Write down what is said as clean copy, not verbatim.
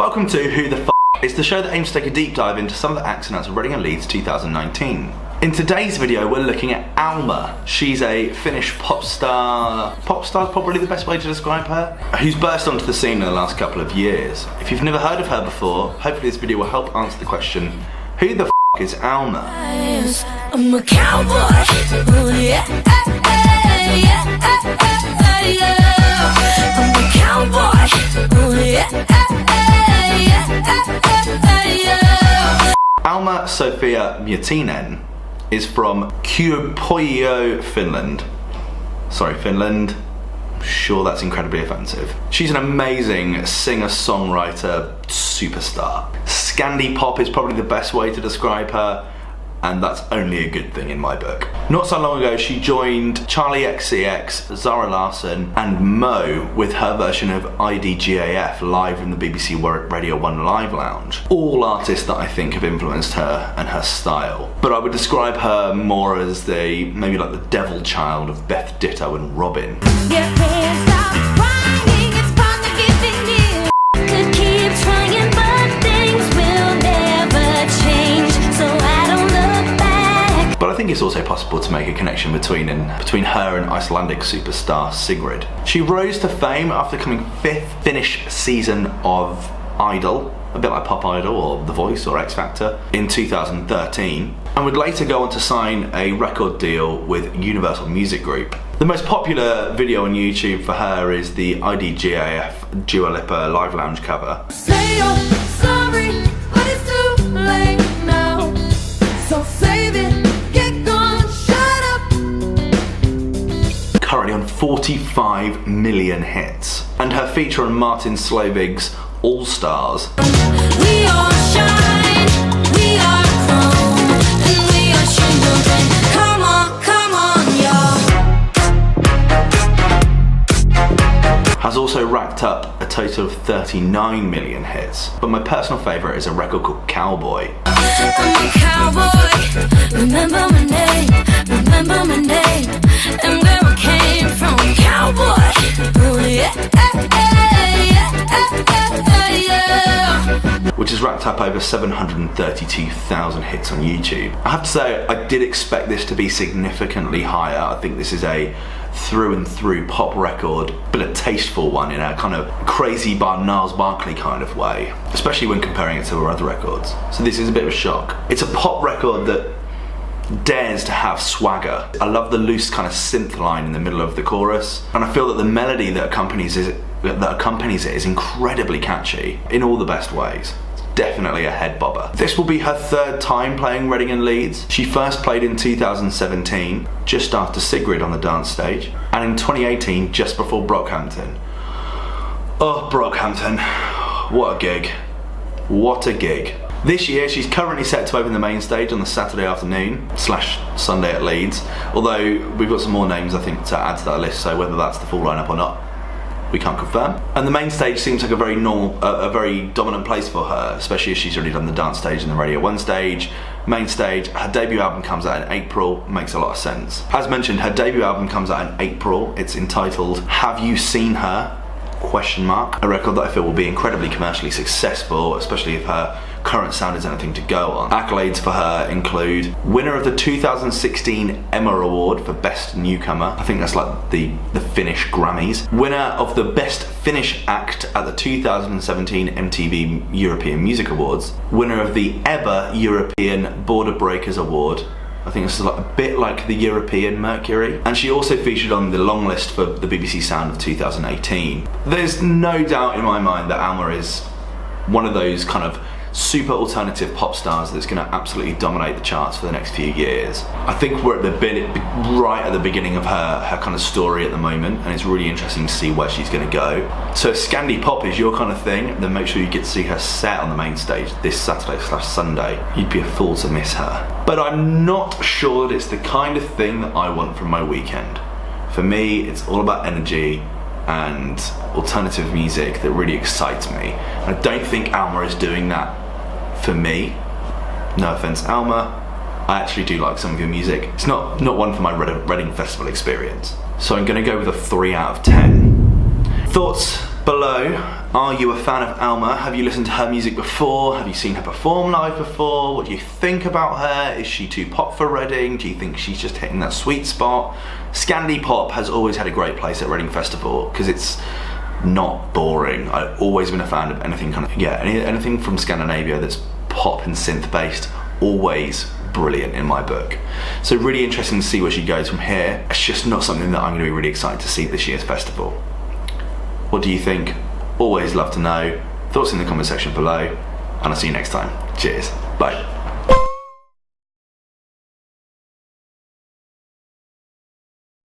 Welcome to Who the F***. It's the show that aims to take a deep dive into some of the acts announced at Reading Leeds 2019. In today's video, we're looking at Alma. She's a Finnish pop star is probably the best way to describe her, who's burst onto the scene in the last couple of years. If you've never heard of her before, hopefully this video will help answer the question, who the F*** is Alma? I'm a cowboy. I'm a cowboy. Alma Sofia Miettinen is from Kuopio, Finland. Sorry, Finland. I'm sure that's incredibly offensive. She's an amazing singer-songwriter superstar. Scandi pop is probably the best way to describe her, and that's only a good thing in my book. Not so long ago, she joined Charlie XCX, Zara Larsson, and Mo with her version of IDGAF live in the BBC Radio 1 Live Lounge. All artists that I think have influenced her and her style. But I would describe her more as maybe like the devil child of Beth Ditto and Robin. But I think it's also possible to make a connection between her and Icelandic superstar Sigrid. She rose to fame after coming 5th Finnish season of Idol, a bit like Pop Idol or The Voice or X Factor, in 2013, and would later go on to sign a record deal with Universal Music Group. The most popular video on YouTube for her is the IDGAF Dua Lipa Live Lounge cover. Say you're sorry, but it's too late now. So save it. Currently on 45 million hits. And her feature on Martin Slovig's All Stars. We all shine, we are chrome, and we are children. Come on, y'all. Has also racked up a total of 39 million hits. But my personal favourite is a record called Cowboy. I'm a cowboy, remember my name, and where I came from, cowboy. Which has racked up over 732,000 hits on YouTube. I have to say, I did expect this to be significantly higher. I think this is a through and through pop record, but a tasteful one in a kind of crazy Gnarls Barkley kind of way, especially when comparing it to her other records. So this is a bit of a shock. It's a pop record that dares to have swagger. I love the loose kind of synth line in the middle of the chorus, and I feel that the melody that accompanies it is incredibly catchy in all the best ways. Definitely a head bobber. This will be her third time playing Reading and Leeds. She first played in 2017, just after Sigrid on the dance stage, and in 2018, just before Brockhampton. Oh, Brockhampton, what a gig. What a gig. This year, she's currently set to open the main stage on the Saturday afternoon / Sunday at Leeds, although we've got some more names I think to add to that list, so whether that's the full lineup or not, we can't confirm. And the main stage seems like a very dominant place for her, especially as she's already done the dance stage and the Radio 1 stage. Main stage, her debut album comes out in April, makes a lot of sense. As mentioned, her debut album comes out in April. It's entitled Have You Seen Her? ? A record that I feel will be incredibly commercially successful, especially if her current sound is anything to go on. Accolades for her include winner of the 2016 Emma Award for Best Newcomer. I think that's like the Finnish Grammys. Winner of the Best Finnish Act at the 2017 MTV European Music Awards. Winner of the EBBA European Border Breakers Award. I think this is a bit like the European Mercury. And she also featured on the long list for the BBC Sound of 2018. There's no doubt in my mind that Alma is one of those kind of super alternative pop stars that's going to absolutely dominate the charts for the next few years. I think we're right at the beginning of her kind of story at the moment, and it's really interesting to see where she's going to go. So if Scandi pop is your kind of thing, then make sure you get to see her set on the main stage this Saturday / Sunday. You'd be a fool to miss her. But I'm not sure that it's the kind of thing that I want from my weekend. For me, it's all about energy and alternative music that really excites me. I don't think Alma is doing that for me. No offense, Alma, I actually do like some of your music. It's not one for my Reading Festival experience. So I'm gonna go with a 3 out of 10. Thoughts? below, are you a fan of Alma? Have you listened to her music before? Have you seen her perform live before? What do you think about her? Is she too pop for Reading? Do you think she's just hitting that sweet spot? Scandi pop has always had a great place at Reading Festival because it's not boring. I've always been a fan of anything anything from Scandinavia that's pop and synth based, always brilliant in my book. So really interesting to see where she goes from here. It's just not something that I'm going to be really excited to see this year's festival. What do you think? Always love to know. Thoughts in the comment section below, and I'll see you next time. Cheers. Bye.